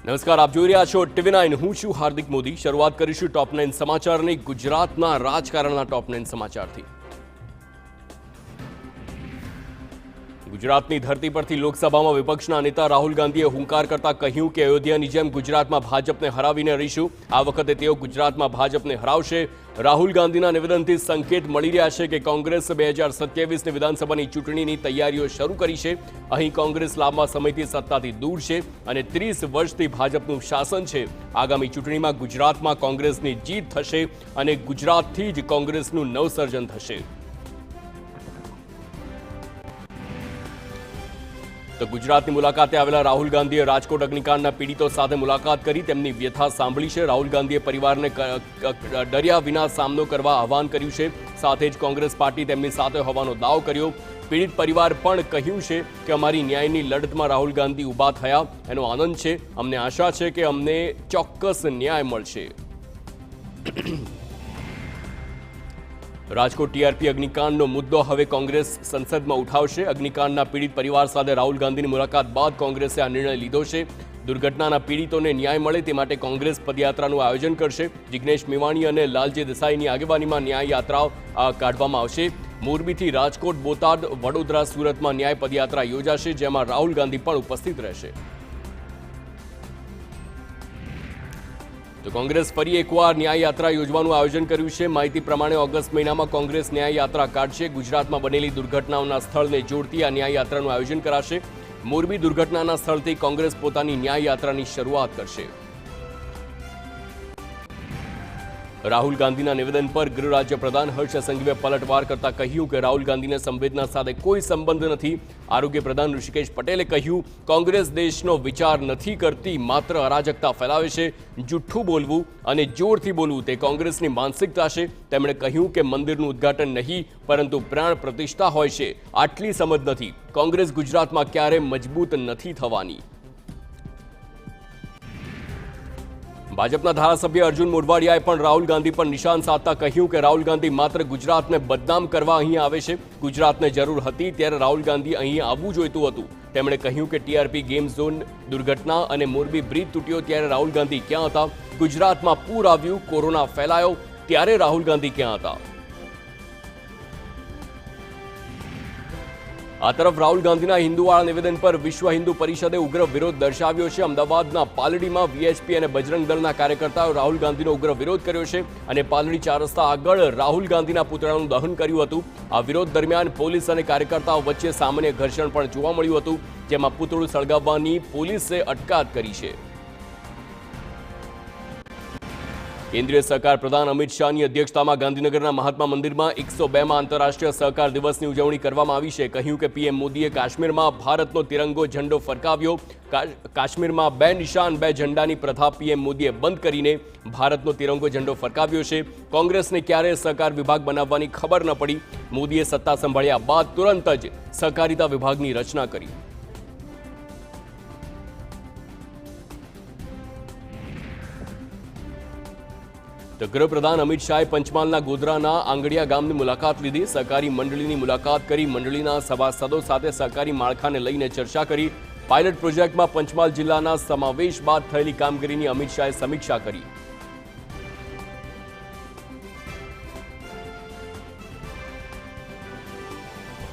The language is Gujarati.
નમસ્કાર, આપ જોઈ રહ્યા છો TV9. હું છું હાર્દિક મોદી. શરૂઆત કરીશું ટોપ 9 સમાચારની ગુજરાતના રાજકારણના ટોપ 9 સમાચારથી. ગુજરાતની ધરતી પરથી લોકસભામાં વિપક્ષના નેતા રાહુલ ગાંધીએ હુંકાર કરતા કહ્યું કે અયોધ્યાની જેમ ગુજરાતમાં ભાજપને હરાવીને રહીશું. આ વખતે તેઓ ગુજરાતમાં ભાજપને હરાવશે. રાહુલ ગાંધીના નિવેદનથી સંકેત મળી રહ્યા છે કે કોંગ્રેસ 2027ની વિધાનસભાની ચૂંટણીની તૈયારીઓ શરૂ કરી છે. અહીં કોંગ્રેસ લાંબા સમયથી સત્તાથી દૂર છે અને 30 વર્ષથી ભાજપનું શાસન છે. આગામી ચૂંટણીમાં ગુજરાતમાં કોંગ્રેસની જીત થશે અને ગુજરાતથી જ કોંગ્રેસનું નવસર્જન થશે. તો ગુજરાતની મુલાકાતે આવેલા રાહુલ ગાંધીએ રાજકોટ અગ્નિકાંડના પીડિતો સાથે મુલાકાત કરી તેમની વ્યથા સાંભળી છે. રાહુલ ગાંધીએ પરિવારને ડર્યા વિના સામનો કરવા આહવાન કર્યું છે. સાથે જ કોંગ્રેસ પાર્ટી તેમની સાથે હોવાનો દાવો કર્યો. પીડિત પરિવાર પણ કહ્યું છે કે અમારી ન્યાયની લડતમાં રાહુલ ગાંધી ઊભા થયા એનો આનંદ છે. અમને આશા છે કે અમને ચોક્કસ ન્યાય મળશે. રાજકોટ ટીઆરપી અગ્નિકાંડનો મુદ્દો હવે કોંગ્રેસ સંસદમાં ઉઠાવશે. અગ્નિકાંડના પીડિત પરિવાર સાથે રાહુલ ગાંધીની મુલાકાત બાદ કોંગ્રેસે આ નિર્ણય લીધો છે. દુર્ઘટનાના પીડિતોને ન્યાય મળે તે માટે કોંગ્રેસ પદયાત્રાનું આયોજન કરશે. જિગ્નેશ મેવાણી અને લાલજી દેસાઈની આગેવાનીમાં ન્યાય યાત્રા કાઢવામાં આવશે. મોરબીથી રાજકોટ, બોટાદ, વડોદરા, સુરતમાં ન્યાય પદયાત્રા યોજાશે, જેમાં રાહુલ ગાંધી પણ ઉપસ્થિત રહેશે. તો કોંગ્રેસ ફરી એકવાર ન્યાય યાત્રા યોજવાનું આયોજન કર્યું છે. માહિતી પ્રમાણે ઓગસ્ટ મહિનામાં કોંગ્રેસ ન્યાય યાત્રા કાઢશે. ગુજરાતમાં બનેલી દુર્ઘટનાઓના સ્થળને જોડતી આ ન્યાય યાત્રાનું આયોજન કરાશે. મોરબી દુર્ઘટનાના સ્થળથી કોંગ્રેસ પોતાની ન્યાય યાત્રાની શરૂઆત કરશે. રાહુલ ગાંધીના નિવેદન પર ગૃહ રાજ્ય પ્રધાન હર્ષ સંઘવીએ પલટવાર કરતા કહ્યું કે રાહુલ ગાંધીને સંવેદના સાથે કોઈ સંબંધ નથી. આરોગ્ય પ્રધાન ઋષિકેશ પટેલે કહ્યું, કોંગ્રેસ દેશનો વિચાર નથી કરતી, માત્ર અરાજકતા ફેલાવે છે. જુઠ્ઠું બોલવું અને જોરથી બોલવું તે કોંગ્રેસની માનસિકતા છે. તેમણે કહ્યું કે મંદિરનું ઉદ્ઘાટન નહીં પરંતુ પ્રાણ પ્રતિષ્ઠા હોય છે. આટલી સમજ નથી. કોંગ્રેસ ગુજરાતમાં ક્યારે મજબૂત નથી થવાની. ભાજપના ધારાસભ્ય અર્જુન મોઢવાડિયાએ પણ રાહુલ ગાંધી પર નિશાન સાધતા કહ્યું કે રાહુલ ગાંધી માત્ર ગુજરાતને બદનામ કરવા અહીં આવે છે. ગુજરાતને જરૂર હતી ત્યારે રાહુલ ગાંધી અહીં આવવું જોઈતું હતું. તેમણે કહ્યું કે ટીઆરપી ગેમ ઝોન દુર્ઘટના અને મોરબી બ્રિજ તૂટ્યો ત્યારે રાહુલ ગાંધી ક્યાં હતા? ગુજરાતમાં પૂર આવ્યું, કોરોના ફેલાયો ત્યારે રાહુલ ગાંધી ક્યાં હતા? આ તરફ રાહુલ ગાંધીના હિન્દુવાળા નિવેદન પર વિશ્વ હિન્દુ પરિષદે ઉગ્ર વિરોધ દર્શાવ્યો છે. અમદાવાદના પાલડીમાં વીએચપી અને બજરંગ દળના કાર્યકર્તાઓ રાહુલ ગાંધીનો ઉગ્ર વિરોધ કર્યો છે અને પાલડી 4 રસ્તા આગળ રાહુલ ગાંધીના પુતળાનું દહન કર્યું હતું. આ વિરોધ દરમિયાન પોલીસ અને કાર્યકર્તાઓ વચ્ચે સામાન્ય ઘર્ષણ પણ જોવા મળ્યું હતું, જેમાં પુતળું સળગાવવાની પોલીસે અટકાયત કરી છે. કેન્દ્રીય સહકાર પ્રધાન અમિત શાહની અધ્યક્ષતામાં ગાંધીનગરના મહાત્મા મંદિરમાં 102માં આંતરરાષ્ટ્રીય સહકાર દિવસની ઉજવણી કરવામાં આવી છે. કહ્યું કે પીએમ મોદીએ કાશ્મીરમાં ભારતનો તિરંગો ઝંડો ફરકાવ્યો. કાશ્મીરમાં 2 નિશાન 2 ઝંડાની પ્રથા પીએમ મોદીએ બંધ કરીને ભારતનો તિરંગો ઝંડો ફરકાવ્યો છે. કોંગ્રેસને ક્યારે સહકાર વિભાગ બનાવવાની ખબર ન પડી. મોદીએ સત્તા સંભાળ્યા બાદ તુરંત જ સહકારિતા વિભાગની રચના કરી. તો ગૃહપ્રધાન અમિત શાહે પંચમહાલના ગોધરાના આંગડિયા ગામની મુલાકાત લીધી. સહકારી મંડળીની મુલાકાત કરી મંડળીના સભાસદો સાથે સહકારી માળખાને લઈને ચર્ચા કરી. પાયલટ પ્રોજેક્ટમાં પંચમહાલ જિલ્લાના સમાવેશ બાદ થયેલી કામગીરીની અમિત શાહે સમીક્ષા કરી.